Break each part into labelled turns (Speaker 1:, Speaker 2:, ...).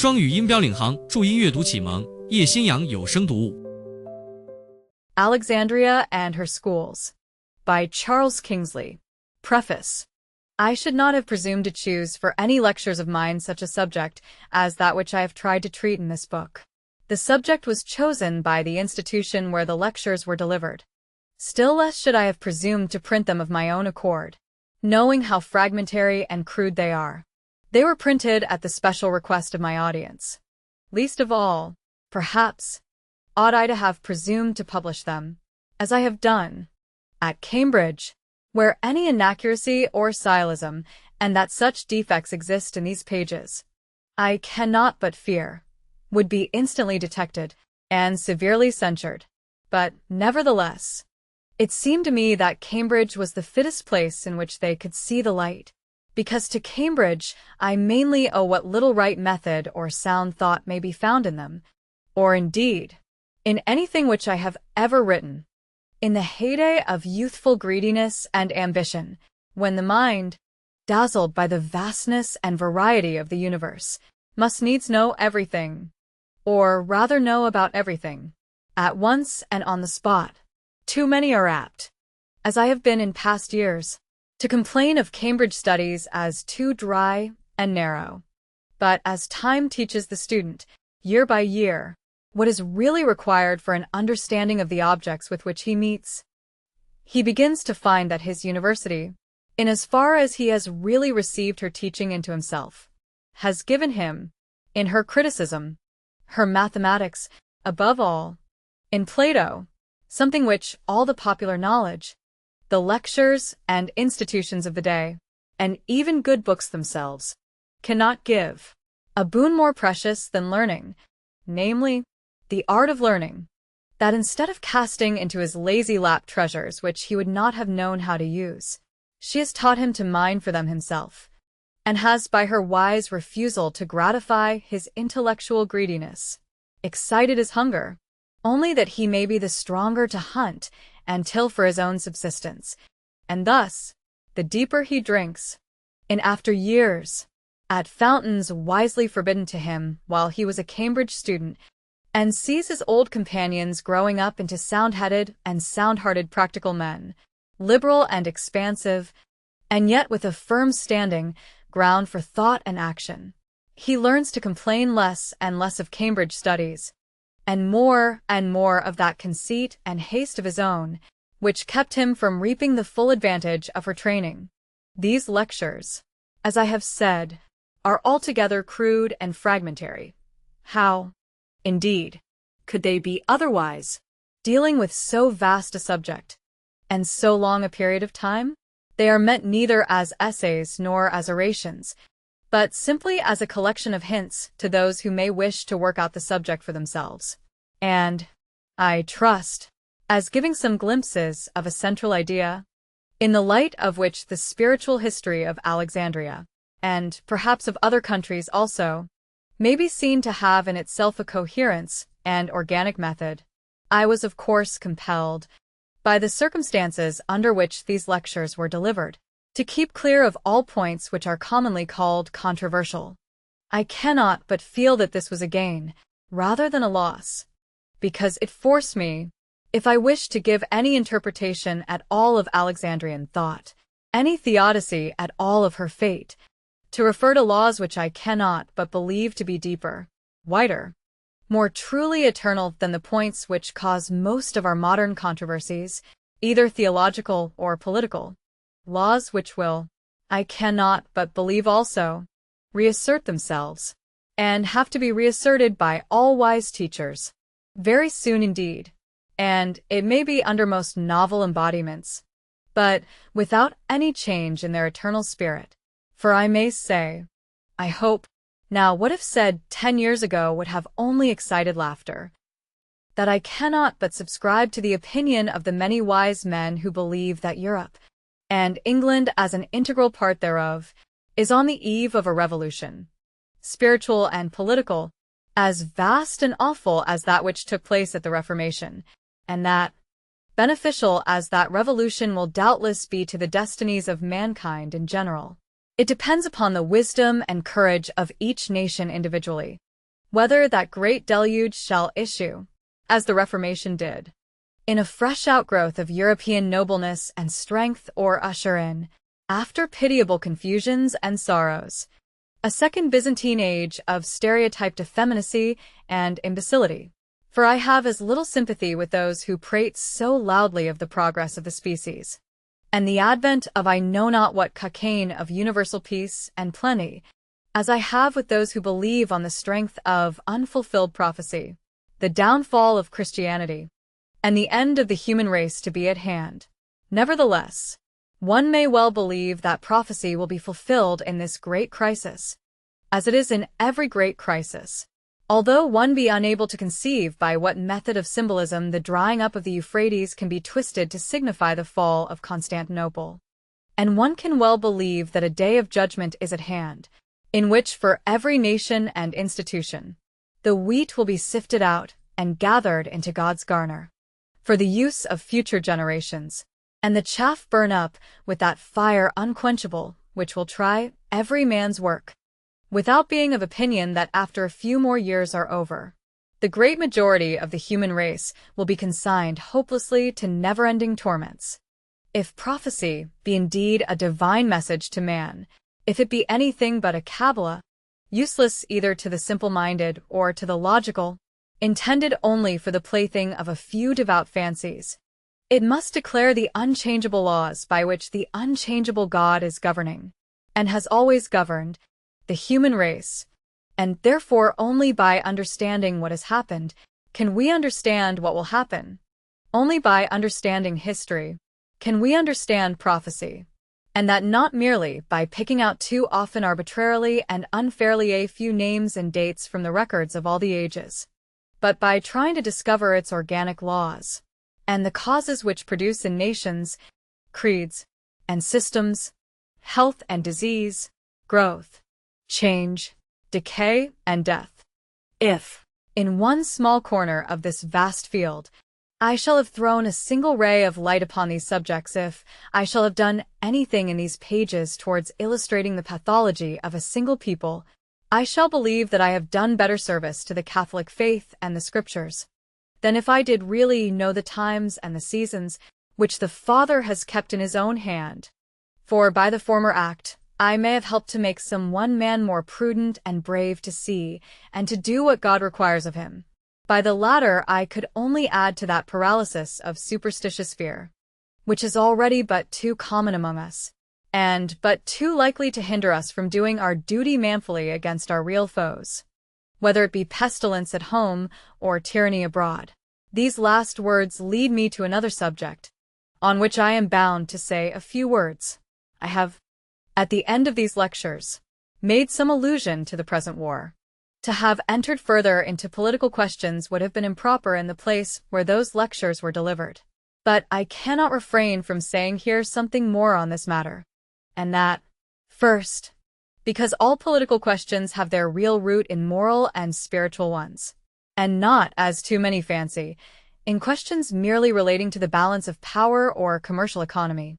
Speaker 1: 双语音标领航，注音阅读启蒙，叶兴阳有声读物。
Speaker 2: Alexandria and Her Schools by Charles Kingsley. Preface. I should not have presumed to choose for any lectures of mine such a subject as that which I have tried to treat in this book. The subject was chosen by the institution where the lectures were delivered. Still less should I have presumed to print them of my own accord, knowing how fragmentary and crude they are. They were printed at the special request of my audience. Least of all, perhaps, ought I to have presumed to publish them, as I have done, at Cambridge, where any inaccuracy or syllogism, and that such defects exist in these pages, I cannot but fear, would be instantly detected and severely censured. But, nevertheless, it seemed to me that Cambridge was the fittest place in which they could see the light, because to Cambridge I mainly owe what little right method or sound thought may be found in them, or indeed, in anything which I have ever written. In the heyday of youthful greediness and ambition, when the mind, dazzled by the vastness and variety of the universe, must needs know everything, or rather know about everything, at once and on the spot, too many are apt, as I have been in past years, to complain of Cambridge studies as too dry and narrow. But as time teaches the student, year by year, what is really required for an understanding of the objects with which he meets, he begins to find that his university, in as far as he has really received her teaching into himself, has given him, in her criticism, her mathematics, above all, in Plato, something which all the popular knowledge, the lectures and institutions of the day, and even good books themselves, cannot give, a boon more precious than learning, namely, the art of learning, that instead of casting into his lazy lap treasures which he would not have known how to use, she has taught him to mine for them himself, and has by her wise refusal to gratify his intellectual greediness, excited his hunger, only that he may be the stronger to hunt and till for his own subsistence, and thus, the deeper he drinks, in after years, at fountains wisely forbidden to him while he was a Cambridge student, and sees his old companions growing up into sound-headed and sound-hearted practical men, liberal and expansive, and yet with a firm standing ground for thought and action, he learns to complain less and less of Cambridge studies, and more of that conceit and haste of his own, which kept him from reaping the full advantage of her training. These lectures, as I have said, are altogether crude and fragmentary. How, indeed, could they be otherwise, dealing with so vast a subject, and so long a period of time? They are meant neither as essays nor as orations, but simply as a collection of hints to those who may wish to work out the subject for themselves, and, I trust, as giving some glimpses of a central idea, in the light of which the spiritual history of Alexandria, and perhaps of other countries also, may be seen to have in itself a coherence and organic method. I was of course compelled, by the circumstances under which these lectures were delivered, to keep clear of all points which are commonly called controversial. I cannot but feel that this was a gain, rather than a loss, because it forced me, if I wished to give any interpretation at all of Alexandrian thought, any theodicy at all of her fate, to refer to laws which I cannot but believe to be deeper, wider, more truly eternal than the points which cause most of our modern controversies, either theological or political. Laws which will, I cannot but believe also, reassert themselves, and have to be reasserted by all wise teachers, very soon indeed, and it may be under most novel embodiments, but without any change in their eternal spirit. For I may say, I hope, now what if said 10 years ago would have only excited laughter, that I cannot but subscribe to the opinion of the many wise men who believe that Europe, and England as an integral part thereof, is on the eve of a revolution, spiritual and political, as vast and awful as that which took place at the Reformation, and that, beneficial as that revolution will doubtless be to the destinies of mankind in general, it depends upon the wisdom and courage of each nation individually, whether that great deluge shall issue, as the Reformation did, in a fresh outgrowth of European nobleness and strength, or usher in, after pitiable confusions and sorrows, a second Byzantine age of stereotyped effeminacy and imbecility. For I have as little sympathy with those who prate so loudly of the progress of the species, and the advent of I know not what cocaine of universal peace and plenty, as I have with those who believe on the strength of unfulfilled prophecy, the downfall of Christianity, and the end of the human race to be at hand. Nevertheless, one may well believe that prophecy will be fulfilled in this great crisis, as it is in every great crisis, although one be unable to conceive by what method of symbolism the drying up of the Euphrates can be twisted to signify the fall of Constantinople. And one can well believe that a day of judgment is at hand, in which for every nation and institution, the wheat will be sifted out and gathered into God's garner, for the use of future generations, and the chaff burn up with that fire unquenchable which will try every man's work, without being of opinion that after a few more years are over, the great majority of the human race will be consigned hopelessly to never-ending torments. If prophecy be indeed a divine message to man, if it be anything but a Kabbalah, useless either to the simple-minded or to the logical, intended only for the plaything of a few devout fancies, it must declare the unchangeable laws by which the unchangeable God is governing, and has always governed, the human race, and therefore only by understanding what has happened can we understand what will happen. Only by understanding history can we understand prophecy, and that not merely by picking out too often arbitrarily and unfairly a few names and dates from the records of all the ages, but by trying to discover its organic laws, and the causes which produce in nations, creeds, and systems, health and disease, growth, change, decay, and death. If, in one small corner of this vast field, I shall have thrown a single ray of light upon these subjects, if I shall have done anything in these pages towards illustrating the pathology of a single people, I shall believe that I have done better service to the Catholic faith and the Scriptures than if I did really know the times and the seasons which the Father has kept in his own hand. For by the former act, I may have helped to make some one man more prudent and brave to see and to do what God requires of him. By the latter I could only add to that paralysis of superstitious fear, which is already but too common among us, and but too likely to hinder us from doing our duty manfully against our real foes, whether it be pestilence at home or tyranny abroad. These last words lead me to another subject, on which I am bound to say a few words. I have, at the end of these lectures, made some allusion to the present war. To have entered further into political questions would have been improper in the place where those lectures were delivered. But I cannot refrain from saying here something more on this matter, and that, first, because all political questions have their real root in moral and spiritual ones, and not, as too many fancy, in questions merely relating to the balance of power or commercial economy,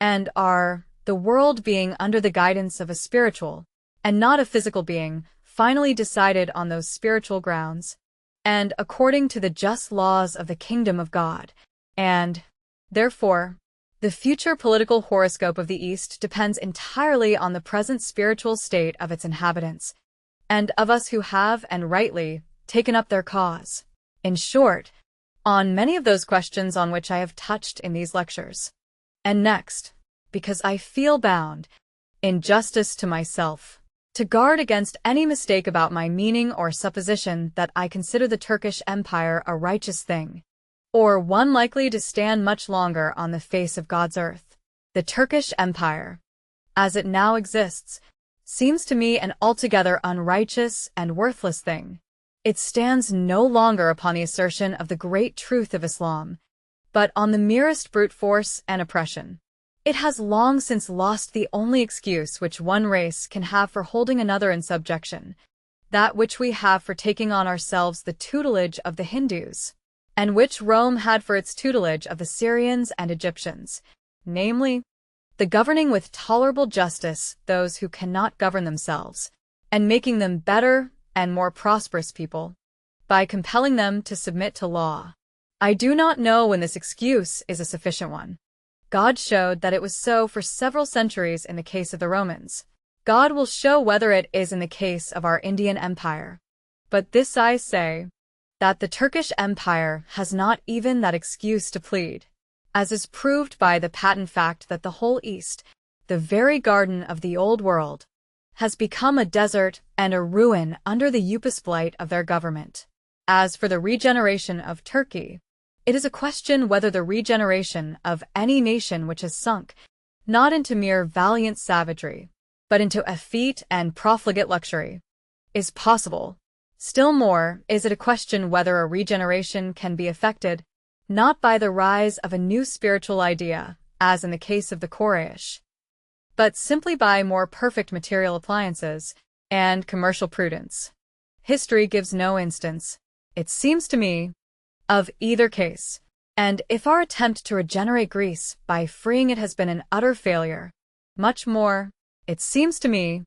Speaker 2: and are, the world being under the guidance of a spiritual, and not a physical being, finally decided on those spiritual grounds, and according to the just laws of the kingdom of God, and, therefore, the future political horoscope of the East depends entirely on the present spiritual state of its inhabitants, and of us who have, and rightly, taken up their cause. In short, on many of those questions on which I have touched in these lectures. And next, because I feel bound, in justice to myself, to guard against any mistake about my meaning or supposition that I consider the Turkish Empire a righteous thing, or one likely to stand much longer on the face of God's earth. The Turkish Empire, as it now exists, seems to me an altogether unrighteous and worthless thing. It stands no longer upon the assertion of the great truth of Islam, but on the merest brute force and oppression. It has long since lost the only excuse which one race can have for holding another in subjection, that which we have for taking on ourselves the tutelage of the Hindus, and which Rome had for its tutelage of the Syrians and Egyptians, namely, the governing with tolerable justice those who cannot govern themselves, and making them better and more prosperous people, by compelling them to submit to law. I do not know when this excuse is a sufficient one. God showed that it was so for several centuries in the case of the Romans. God will show whether it is in the case of our Indian Empire. But this I say, that the Turkish Empire has not even that excuse to plead, as is proved by the patent fact that the whole East, the very garden of the Old World, has become a desert and a ruin under the upas blight of their government. As for the regeneration of Turkey, it is a question whether the regeneration of any nation which has sunk, not into mere valiant savagery, but into effete and profligate luxury, is possible. Still more, is it a question whether a regeneration can be effected, not by the rise of a new spiritual idea, as in the case of the Quraysh, but simply by more perfect material appliances and commercial prudence. History gives no instance, it seems to me, of either case, and if our attempt to regenerate Greece by freeing it has been an utter failure, much more, it seems to me,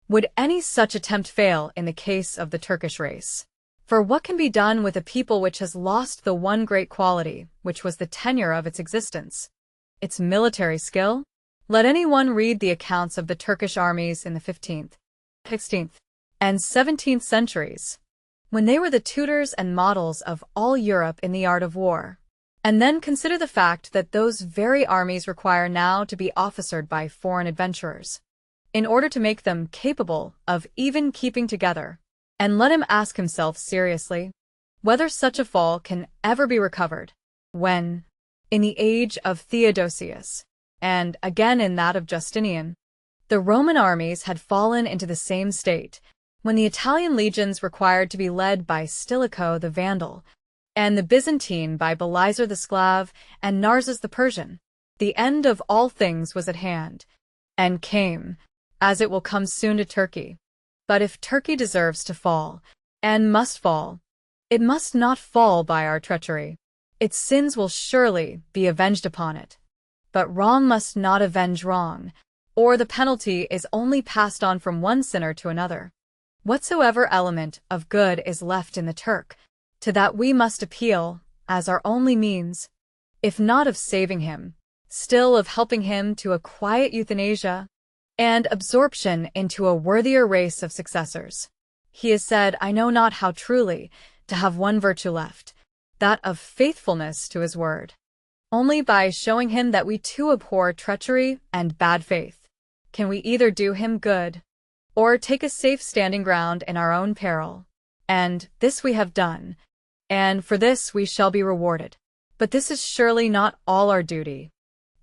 Speaker 2: would any such attempt fail in the case of the Turkish race. For what can be done with a people which has lost the one great quality, which was the tenure of its existence? Its military skill? Let anyone read the accounts of the Turkish armies in the 15th, 16th, and 17th centuries, when they were the tutors and models of all Europe in the art of war, and then consider the fact that those very armies require now to be officered by foreign adventurers, in order to make them capable of even keeping together, and let him ask himself seriously whether such a fall can ever be recovered, when, in the age of Theodosius, and again in that of Justinian, the Roman armies had fallen into the same state, when the Italian legions required to be led by Stilicho the Vandal, and the Byzantine by Belizer the Sclav and Narses the Persian. The end of all things was at hand, and came, as it will come soon to Turkey. But if Turkey deserves to fall, and must fall, it must not fall by our treachery. Its sins will surely be avenged upon it. But wrong must not avenge wrong, or the penalty is only passed on from one sinner to another. Whatsoever element of good is left in the Turk, to that we must appeal, as our only means, if not of saving him, still of helping him to a quiet euthanasia, and absorption into a worthier race of successors. He is said, I know not how truly, to have one virtue left, that of faithfulness to his word. Only by showing him that we too abhor treachery and bad faith, can we either do him good, or take a safe standing ground in our own peril. And this we have done, and for this we shall be rewarded. But this is surely not all our duty.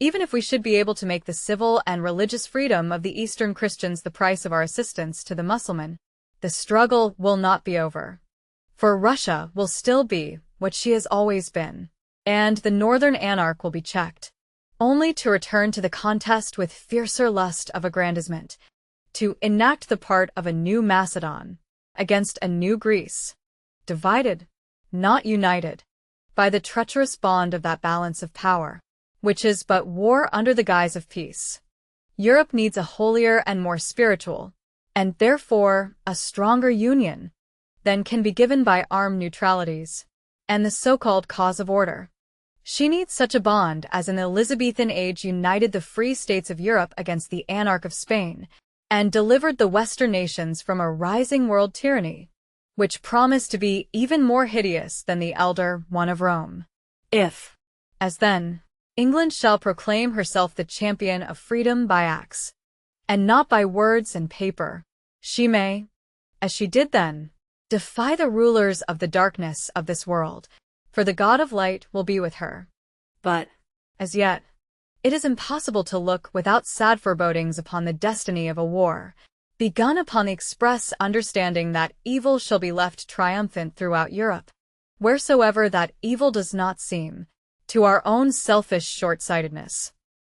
Speaker 2: Even if we should be able to make the civil and religious freedom of the Eastern Christians the price of our assistance to the Mussulman, the struggle will not be over. For Russia will still be what she has always been, and the Northern Anarch will be checked, only to return to the contest with fiercer lust of aggrandizement, to enact the part of a new Macedon against a new Greece, divided, not united, by the treacherous bond of that balance of power, which is but war under the guise of peace. Europe needs a holier and more spiritual, and therefore a stronger union, than can be given by armed neutralities, and the so-called cause of order. She needs such a bond as in the Elizabethan age united the free states of Europe against the anarch of Spain, and delivered the Western nations from a rising world tyranny, which promised to be even more hideous than the elder one of Rome. If, as then, England shall proclaim herself the champion of freedom by acts, and not by words and paper, she may, as she did then, defy the rulers of the darkness of this world, for the God of light will be with her. But, as yet, it is impossible to look without sad forebodings upon the destiny of a war, begun upon the express understanding that evil shall be left triumphant throughout Europe, wheresoever that evil does not seem, to our own selfish short-sightedness,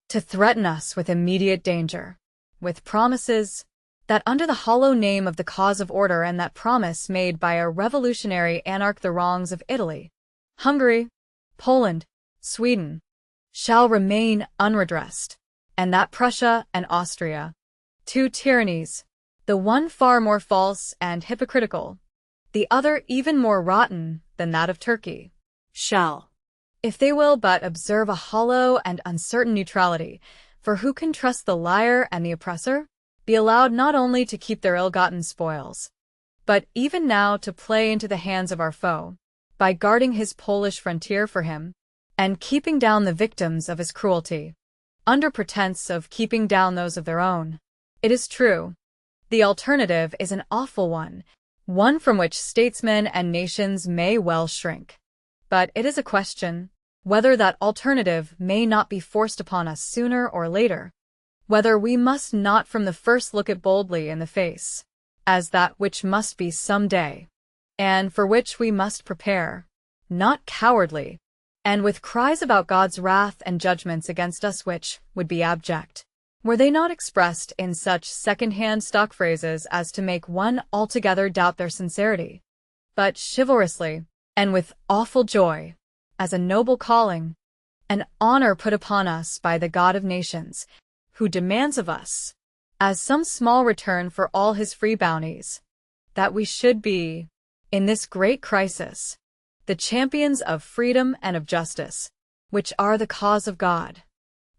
Speaker 2: to threaten us with immediate danger, with promises, that under the hollow name of the cause of order and that promise made by a revolutionary anarch the wrongs of Italy, Hungary, Poland, Sweden, shall remain unredressed, and that Prussia and Austria, two tyrannies, the one far more false and hypocritical, the other even more rotten than that of Turkey, shall, if they will but observe a hollow and uncertain neutrality, for who can trust the liar and the oppressor, be allowed not only to keep their ill-gotten spoils, but even now to play into the hands of our foe, by guarding his Polish frontier for him, and keeping down the victims of his cruelty, under pretense of keeping down those of their own. It is true, the alternative is an awful one from which statesmen and nations may well shrink. But it is a question whether that alternative may not be forced upon us sooner or later, whether we must not from the first look it boldly in the face, as that which must be some day, and for which we must prepare, not cowardly, and with cries about God's wrath and judgments against us which would be abject, were they not expressed in such second-hand stock phrases as to make one altogether doubt their sincerity, but chivalrously, and with awful joy, as a noble calling, an honor put upon us by the God of nations, who demands of us, as some small return for all his free bounties, that we should be, in this great crisis, the champions of freedom and of justice, which are the cause of God.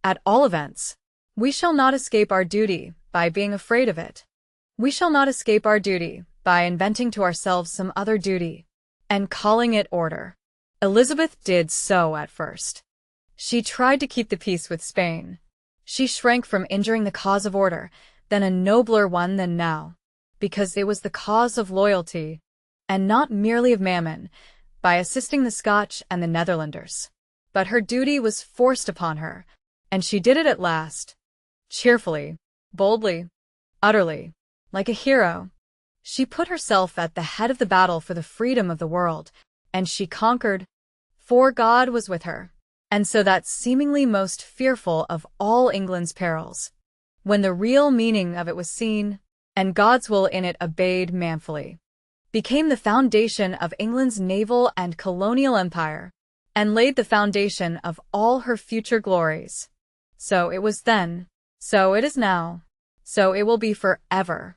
Speaker 2: At all events, we shall not escape our duty by being afraid of it. We shall not escape our duty by inventing to ourselves some other duty, and calling it order. Elizabeth did so at first. She tried to keep the peace with Spain. She shrank from injuring the cause of order, then a nobler one than now, because it was the cause of loyalty, and not merely of mammon, by assisting the Scotch and the Netherlanders. But her duty was forced upon her, and she did it at last, cheerfully, boldly, utterly, like a hero. She put herself at the head of the battle for the freedom of the world, and she conquered, for God was with her. And so that seemingly most fearful of all England's perils, when the real meaning of it was seen, and God's will in it obeyed manfully, became the foundation of England's naval and colonial empire, and laid the foundation of all her future glories. So it was then, so it is now, so it will be forever.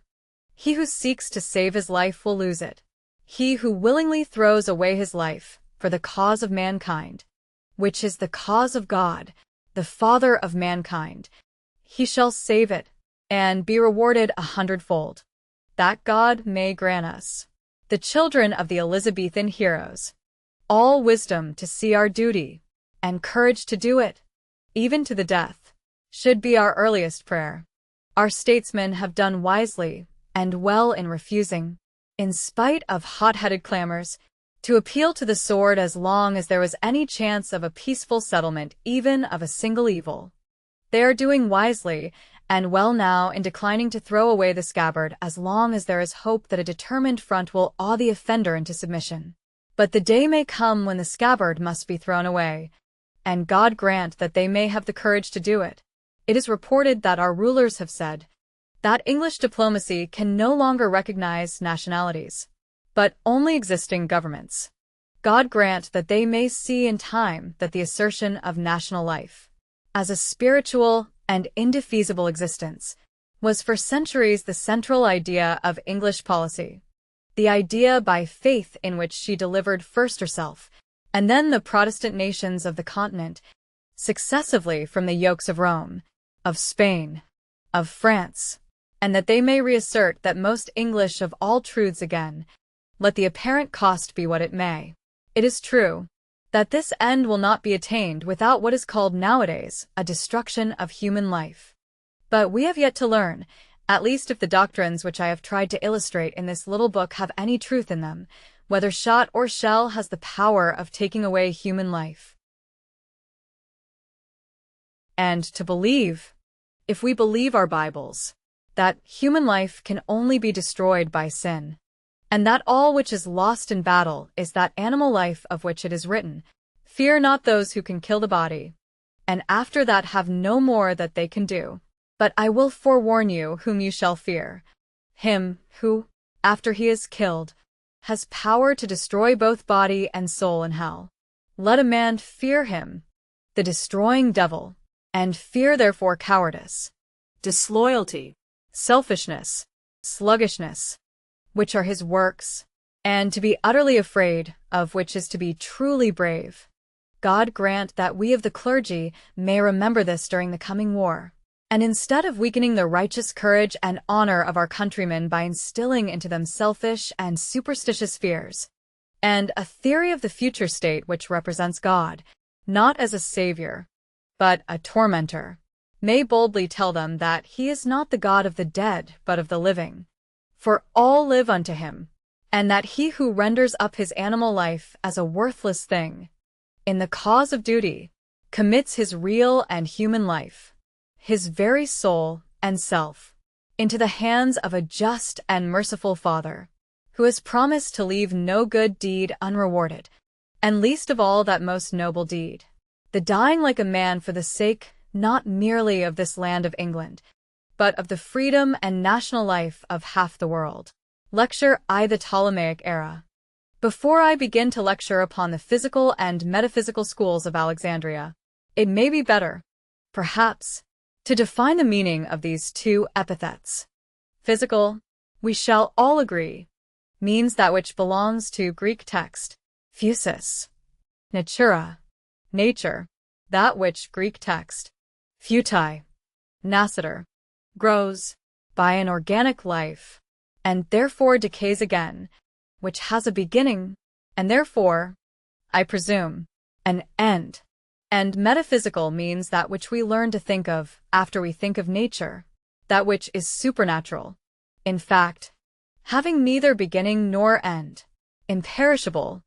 Speaker 2: He who seeks to save his life will lose it. He who willingly throws away his life for the cause of mankind, which is the cause of God, the Father of mankind, he shall save it, and be rewarded 100-fold. That God may grant us, the children of the Elizabethan heroes, all wisdom to see our duty, and courage to do it, even to the death, should be our earliest prayer. Our statesmen have done wisely and well in refusing, in spite of hot-headed clamors, to appeal to the sword as long as there was any chance of a peaceful settlement even of a single evil. They are doing wisely and well now in declining to throw away the scabbard as long as there is hope that a determined front will awe the offender into submission. But the day may come when the scabbard must be thrown away, and God grant that they may have the courage to do it. It is reported that our rulers have said that English diplomacy can no longer recognize nationalities, but only existing governments. God grant that they may see in time that the assertion of national life, as a spiritual and indefeasible existence, was for centuries the central idea of English policy, the idea by faith in which she delivered first herself, and then the Protestant nations of the continent, successively from the yokes of Rome, of Spain, of France, and that they may reassert that most English of all truths again, let the apparent cost be what it may. It is true that this end will not be attained without what is called nowadays a destruction of human life. But we have yet to learn, at least if the doctrines which I have tried to illustrate in this little book have any truth in them, whether shot or shell has the power of taking away human life. And to believe, if we believe our Bibles, that human life can only be destroyed by sin, and that all which is lost in battle is that animal life of which it is written, "Fear not those who can kill the body, and after that have no more that they can do. But I will forewarn you whom you shall fear, him who, after he is killed, has power to destroy both body and soul in hell. Let a man fear him, the destroying devil, and fear therefore cowardice, disloyalty, selfishness, sluggishness, which are his works, and to be utterly afraid of which is to be truly brave. God grant that we of the clergy may remember this during the coming war, and instead of weakening the righteous courage and honor of our countrymen by instilling into them selfish and superstitious fears, and a theory of the future state which represents God, not as a savior, but a tormentor, may boldly tell them that he is not the God of the dead but of the living, for all live unto him, and that he who renders up his animal life as a worthless thing, in the cause of duty, commits his real and human life, his very soul and self, into the hands of a just and merciful Father, who has promised to leave no good deed unrewarded, and least of all that most noble deed, the dying like a man for the sake not merely of this land of England, but of the freedom and national life of half the world. Lecture I. The Ptolemaic Era. Before I begin to lecture upon the physical and metaphysical schools of Alexandria, it may be better, perhaps, to define the meaning of these two epithets. Physical, we shall all agree, means that which belongs to Greek text, physis, natura, nature, that which Greek text, phytai, nascitur, grows, by an organic life, and therefore decays again, which has a beginning, and therefore, I presume, an end. And metaphysical means that which we learn to think of after we think of nature, that which is supernatural, in fact, having neither beginning nor end, imperishable,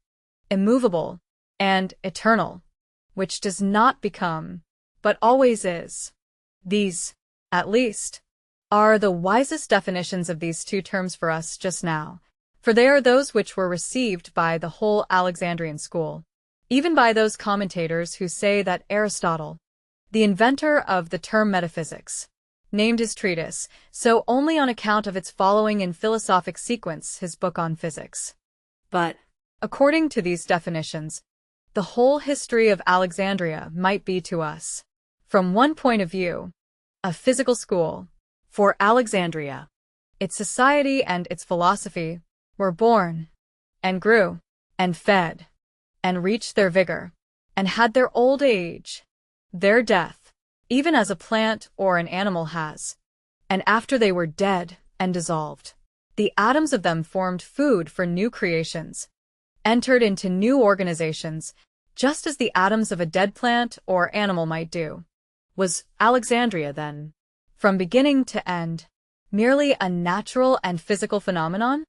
Speaker 2: immovable, and eternal, which does not become, but always is. These, at least, are the wisest definitions of these two terms for us just now, for they are those which were received by the whole Alexandrian school, even by those commentators who say that Aristotle, the inventor of the term metaphysics, named his treatise so only on account of its following in philosophic sequence his book on physics. But, according to these definitions, the whole history of Alexandria might be to us, from one point of view, a physical school, for Alexandria, its society and its philosophy, were born, and grew, and fed, and reached their vigor, and had their old age, their death, even as a plant or an animal has, and after they were dead and dissolved, the atoms of them formed food for new creations, entered into new organizations, just as the atoms of a dead plant or animal might do. Was Alexandria, then, from beginning to end, merely a natural and physical phenomenon?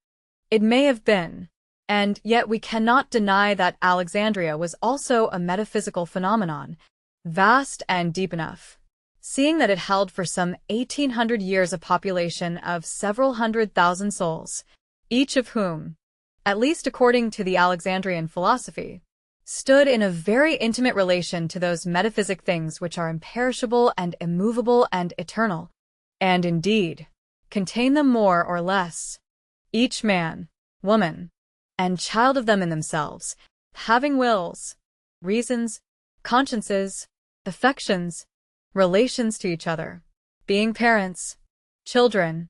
Speaker 2: It may have been, and yet we cannot deny that Alexandria was also a metaphysical phenomenon, vast and deep enough, seeing that it held for some 1800 years a population of several 100,000 souls, each of whom, at least according to the Alexandrian philosophy, stood in a very intimate relation to those metaphysic things which are imperishable and immovable and eternal, and indeed, contain them more or less, each man, woman, and child of them in themselves, having wills, reasons, consciences, affections, relations to each other, being parents, children,